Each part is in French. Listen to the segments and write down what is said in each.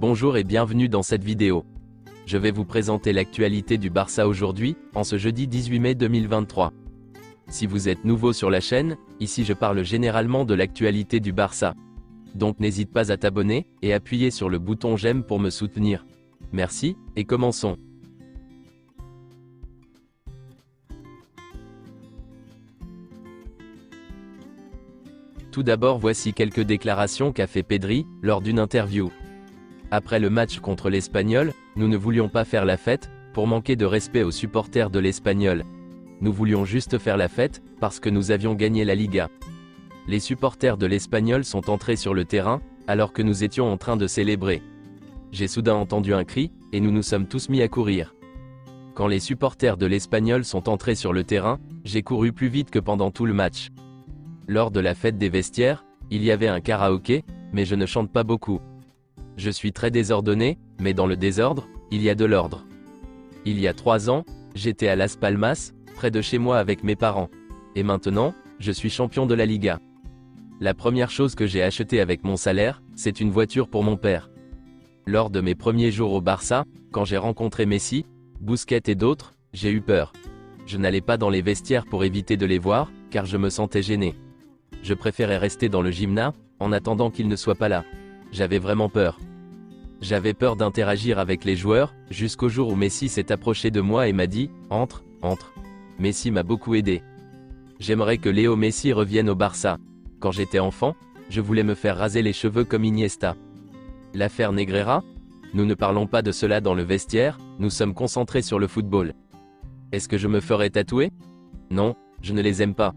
Bonjour et bienvenue dans cette vidéo. Je vais vous présenter l'actualité du Barça aujourd'hui, en ce jeudi 18 mai 2023. Si vous êtes nouveau sur la chaîne, ici je parle généralement de l'actualité du Barça. Donc n'hésite pas à t'abonner, et appuyer sur le bouton j'aime pour me soutenir. Merci, et commençons. Tout d'abord voici quelques déclarations qu'a fait Pedri, lors d'une interview. Après le match contre l'Espagnol, nous ne voulions pas faire la fête, pour manquer de respect aux supporters de l'Espagnol. Nous voulions juste faire la fête, parce que nous avions gagné la Liga. Les supporters de l'Espagnol sont entrés sur le terrain, alors que nous étions en train de célébrer. J'ai soudain entendu un cri, et nous nous sommes tous mis à courir. Quand les supporters de l'Espagnol sont entrés sur le terrain, j'ai couru plus vite que pendant tout le match. Lors de la fête des vestiaires, il y avait un karaoké, mais je ne chante pas beaucoup. Je suis très désordonné, mais dans le désordre, il y a de l'ordre. Il y a 3 ans, j'étais à Las Palmas, près de chez moi avec mes parents. Et maintenant, je suis champion de la Liga. La première chose que j'ai achetée avec mon salaire, c'est une voiture pour mon père. Lors de mes premiers jours au Barça, quand j'ai rencontré Messi, Busquets et d'autres, j'ai eu peur. Je n'allais pas dans les vestiaires pour éviter de les voir, car je me sentais gêné. Je préférais rester dans le gymnase, en attendant qu'ils ne soient pas là. J'avais vraiment peur. J'avais peur d'interagir avec les joueurs, jusqu'au jour où Messi s'est approché de moi et m'a dit « Entre, entre ». Messi m'a beaucoup aidé. J'aimerais que Léo Messi revienne au Barça. Quand j'étais enfant, je voulais me faire raser les cheveux comme Iniesta. L'affaire Negreira? Nous ne parlons pas de cela dans le vestiaire, nous sommes concentrés sur le football. Est-ce que je me ferais tatouer? Non, je ne les aime pas.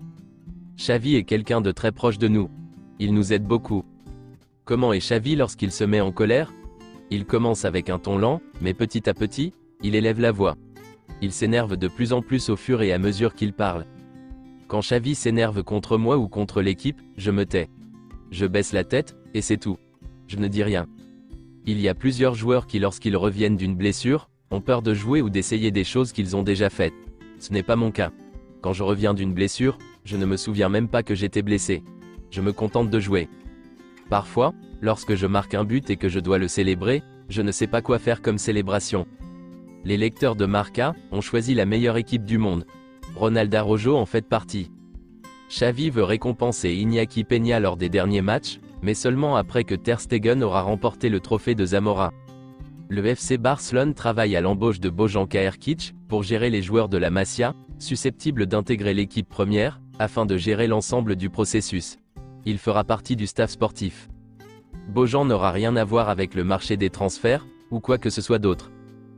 Xavi est quelqu'un de très proche de nous. Il nous aide beaucoup. Comment est Xavi lorsqu'il se met en colère? Il commence avec un ton lent, mais petit à petit, il élève la voix. Il s'énerve de plus en plus au fur et à mesure qu'il parle. Quand Xavi s'énerve contre moi ou contre l'équipe, je me tais. Je baisse la tête, et c'est tout. Je ne dis rien. Il y a plusieurs joueurs qui lorsqu'ils reviennent d'une blessure, ont peur de jouer ou d'essayer des choses qu'ils ont déjà faites. Ce n'est pas mon cas. Quand je reviens d'une blessure, je ne me souviens même pas que j'étais blessé. Je me contente de jouer. Parfois, lorsque je marque un but et que je dois le célébrer, je ne sais pas quoi faire comme célébration. Les lecteurs de Marca ont choisi la meilleure équipe du monde. Ronaldo Araujo en fait partie. Xavi veut récompenser Iñaki Peña lors des derniers matchs, mais seulement après que Ter Stegen aura remporté le trophée de Zamora. Le FC Barcelone travaille à l'embauche de Bojan Krkić pour gérer les joueurs de la Masia, susceptibles d'intégrer l'équipe première, afin de gérer l'ensemble du processus. Il fera partie du staff sportif. Bojan n'aura rien à voir avec le marché des transferts, ou quoi que ce soit d'autre.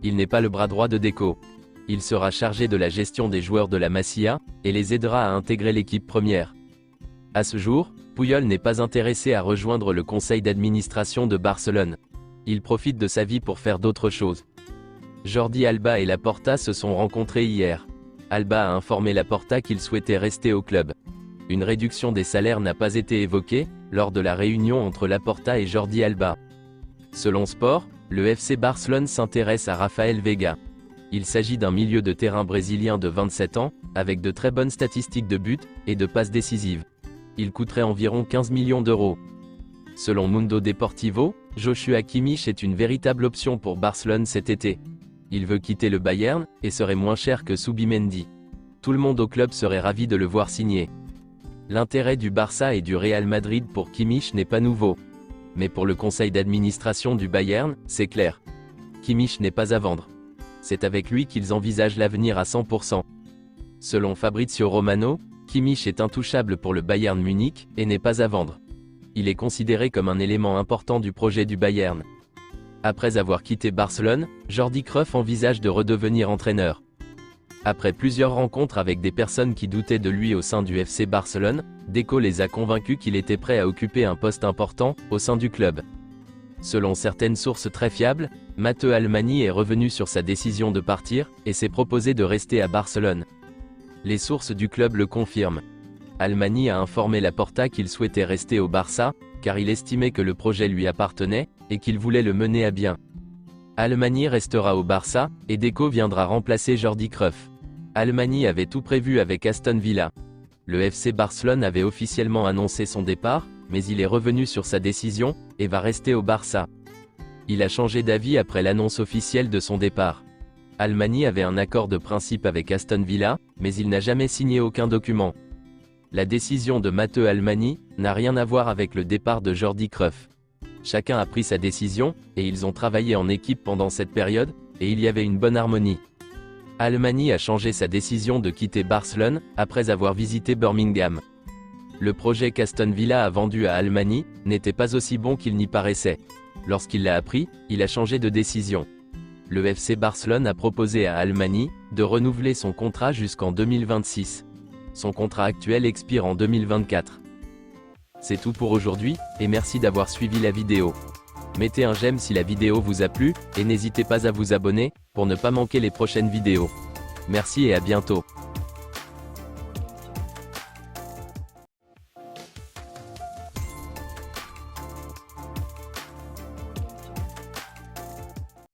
Il n'est pas le bras droit de Deco. Il sera chargé de la gestion des joueurs de la Masia, et les aidera à intégrer l'équipe première. À ce jour, Puyol n'est pas intéressé à rejoindre le conseil d'administration de Barcelone. Il profite de sa vie pour faire d'autres choses. Jordi Alba et Laporta se sont rencontrés hier. Alba a informé Laporta qu'il souhaitait rester au club. Une réduction des salaires n'a pas été évoquée, lors de la réunion entre Laporta et Jordi Alba. Selon Sport, le FC Barcelone s'intéresse à Rafael Veiga. Il s'agit d'un milieu de terrain brésilien de 27 ans, avec de très bonnes statistiques de buts, et de passes décisives. Il coûterait environ 15 millions d'euros. Selon Mundo Deportivo, Joshua Kimmich est une véritable option pour Barcelone cet été. Il veut quitter le Bayern, et serait moins cher que Zubimendi. Tout le monde au club serait ravi de le voir signer. L'intérêt du Barça et du Real Madrid pour Kimmich n'est pas nouveau. Mais pour le conseil d'administration du Bayern, c'est clair. Kimmich n'est pas à vendre. C'est avec lui qu'ils envisagent l'avenir à 100%. Selon Fabrizio Romano, Kimmich est intouchable pour le Bayern Munich, et n'est pas à vendre. Il est considéré comme un élément important du projet du Bayern. Après avoir quitté Barcelone, Jordi Cruyff envisage de redevenir entraîneur. Après plusieurs rencontres avec des personnes qui doutaient de lui au sein du FC Barcelone, Deco les a convaincus qu'il était prêt à occuper un poste important, au sein du club. Selon certaines sources très fiables, Matteo Almani est revenu sur sa décision de partir, et s'est proposé de rester à Barcelone. Les sources du club le confirment. Almani a informé Laporta qu'il souhaitait rester au Barça, car il estimait que le projet lui appartenait, et qu'il voulait le mener à bien. Almani restera au Barça, et Deco viendra remplacer Jordi Cruyff. Almani avait tout prévu avec Aston Villa. Le FC Barcelone avait officiellement annoncé son départ, mais il est revenu sur sa décision, et va rester au Barça. Il a changé d'avis après l'annonce officielle de son départ. Almani avait un accord de principe avec Aston Villa, mais il n'a jamais signé aucun document. La décision de Matteo Almani n'a rien à voir avec le départ de Jordi Cruyff. Chacun a pris sa décision, et ils ont travaillé en équipe pendant cette période, et il y avait une bonne harmonie. Almani a changé sa décision de quitter Barcelone, après avoir visité Birmingham. Le projet qu'Aston Villa a vendu à Almani n'était pas aussi bon qu'il n'y paraissait. Lorsqu'il l'a appris, il a changé de décision. Le FC Barcelone a proposé à Almani de renouveler son contrat jusqu'en 2026. Son contrat actuel expire en 2024. C'est tout pour aujourd'hui, et merci d'avoir suivi la vidéo. Mettez un j'aime si la vidéo vous a plu, et n'hésitez pas à vous abonner, pour ne pas manquer les prochaines vidéos. Merci et à bientôt.